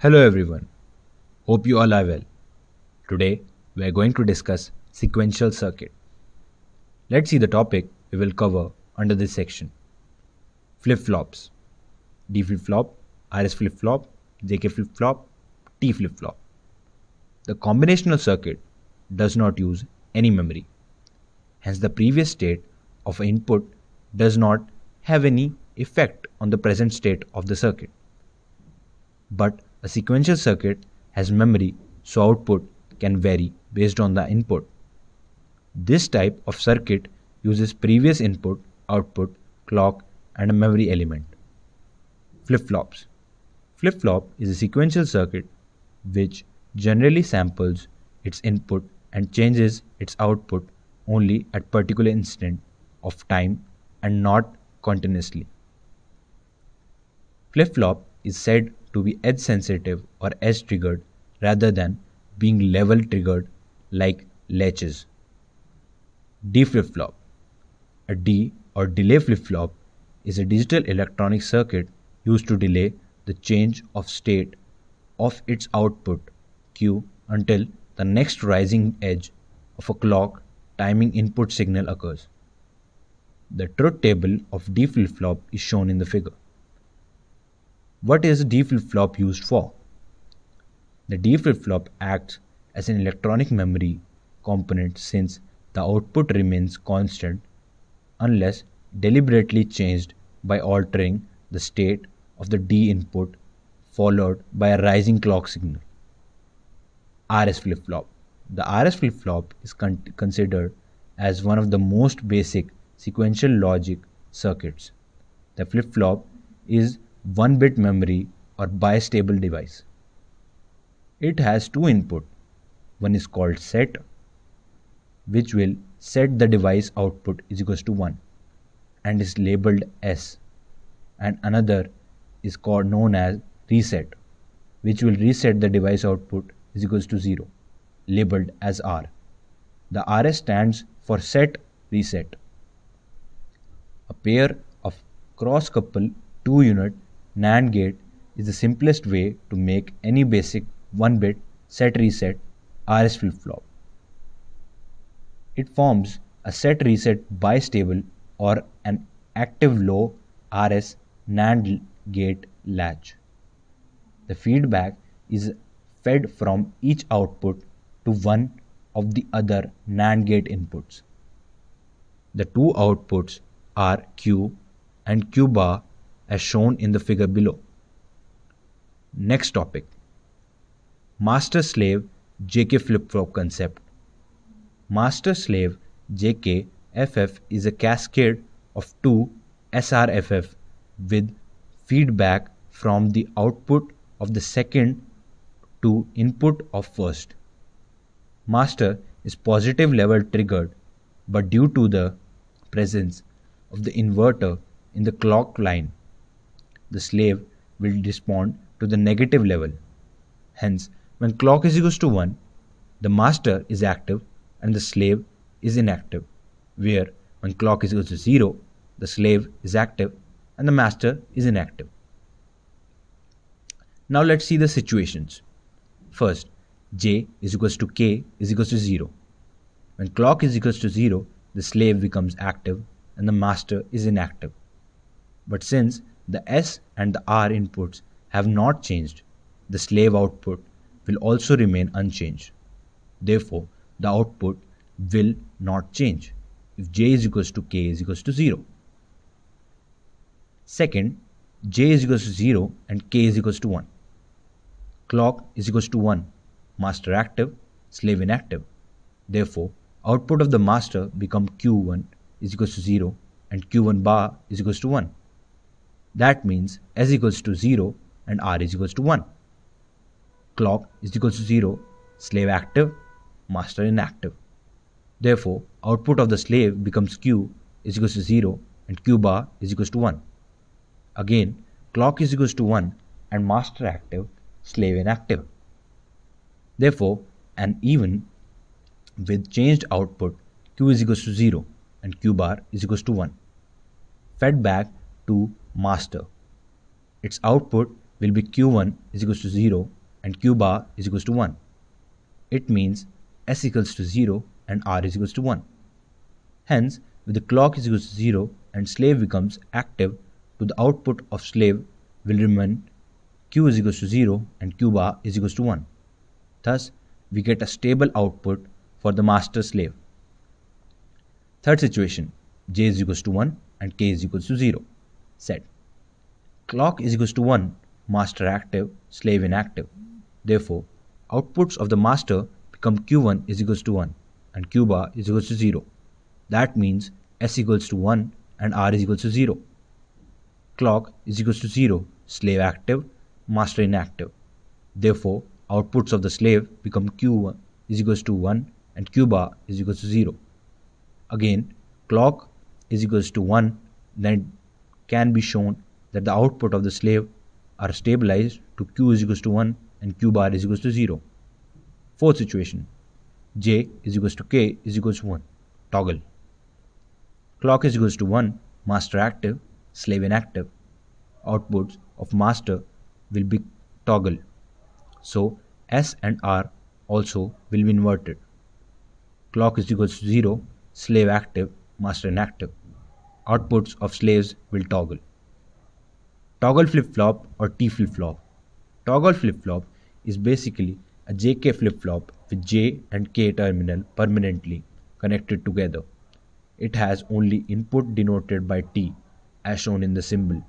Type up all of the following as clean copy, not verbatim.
Hello everyone, hope you all are well. Today we are going to discuss sequential circuit. Let's see the topic we will cover under this section. Flip-flops, D flip-flop, RS flip-flop, JK flip-flop, T flip-flop. The combinational circuit does not use any memory. Hence the previous state of an input does not have any effect on the present state of the circuit. But a sequential circuit has memory, so output can vary based on the input. This type of circuit uses previous input, output, clock, and a memory element. Flip-flops. Flip-flop is a sequential circuit which generally samples its input and changes its output only at particular instant of time and not continuously. Flip-flop is said to be edge sensitive or edge triggered rather than being level triggered like latches. D flip-flop. A D or delay flip-flop is a digital electronic circuit used to delay the change of state of its output Q until the next rising edge of a clock timing input signal occurs. The truth table of D flip-flop is shown in the figure. What is D flip-flop used for? The D flip-flop acts as an electronic memory component since the output remains constant unless deliberately changed by altering the state of the D input followed by a rising clock signal. RS flip-flop. The RS flip-flop is considered as one of the most basic sequential logic circuits. The flip-flop is 1-bit memory or bistable device. It has two input. One is called set, which will set the device output is equals to 1 and is labeled S, and another is called known as reset, which will reset the device output is equals to 0, labeled as R. The RS stands for set reset. A pair of cross-couple 2-unit NAND gate is the simplest way to make any basic 1-bit set reset RS flip-flop. It forms a set reset bistable or an active low RS NAND gate latch. The feedback is fed from each output to one of the other NAND gate inputs. The two outputs are Q and Q bar as shown in the figure below. Next topic. Master-slave JK flip-flop concept. Master-slave JK FF is a cascade of two SRFF with feedback from the output of the second to input of first. Master is positive level triggered, but due to the presence of the inverter in the clock line, the slave will respond to the negative level. Hence, when clock is equals to 1, the master is active and the slave is inactive, where when clock is equals to 0, the slave is active and the master is inactive. Now let's see the situations. First, J is equals to K is equals to 0. When clock is equals to 0, the slave becomes active and the master is inactive. But since the S and the R inputs have not changed, the slave output will also remain unchanged. Therefore, the output will not change if J is equals to K is equals to 0. Second, J is equals to 0 and K is equals to 1. Clock is equals to 1, master active, slave inactive. Therefore, output of the master become Q1 is equals to 0 and Q1 bar is equals to 1. That means S equals to 0 and R is equals to 1. Clock is equals to 0, slave active, master inactive. Therefore, output of the slave becomes Q is equals to 0 and Q bar is equals to 1. Again, clock is equals to 1 and master active, slave inactive. Therefore, and even with changed output, Q is equals to 0 and Q bar is equals to 1. Fed back to master. Its output will be Q1 is equals to 0 and Q bar is equals to 1. It means S equals to 0 and R is equals to 1. Hence, with the clock is equals to 0 and slave becomes active, to the output of slave will remain Q is equals to 0 and Q bar is equals to 1. Thus, we get a stable output for the master slave. Third situation, J is equals to 1 and K is equals to 0. Set. Clock is equals to 1, master active, slave inactive. Therefore, outputs of the master become Q1 is equals to 1 and Q bar is equals to 0. That means S equals to 1 and R is equals to 0. Clock is equals to 0, slave active, master inactive. Therefore, outputs of the slave become Q1 is equals to 1 and Q bar is equals to 0. Again, clock is equals to 1, then it can be shown that the output of the slave are stabilized to Q is equals to 1 and Q bar is equals to 0. Fourth situation, J is equals to K is equals to 1. Toggle. Clock is equals to 1, master active, slave inactive. Outputs of master will be toggle. So S and R also will be inverted. Clock is equals to 0, slave active, master inactive. Outputs of slaves will toggle. Toggle flip-flop or T flip-flop. Toggle flip-flop is basically a JK flip-flop with J and K terminal permanently connected together. It has only input denoted by T as shown in the symbol.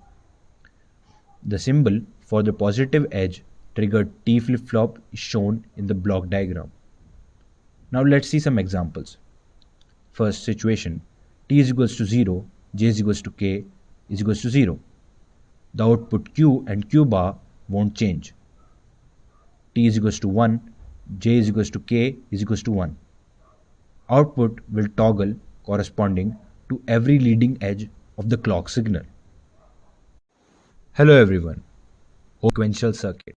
The symbol for the positive edge triggered T flip-flop is shown in the block diagram. Now let's see some examples. First situation, T is equals to 0, J is equals to K is equals to 0. The output Q and Q bar won't change. T is equals to 1, J is equals to K is equals to 1. Output will toggle corresponding to every leading edge of the clock signal. Hello everyone. Sequential circuit.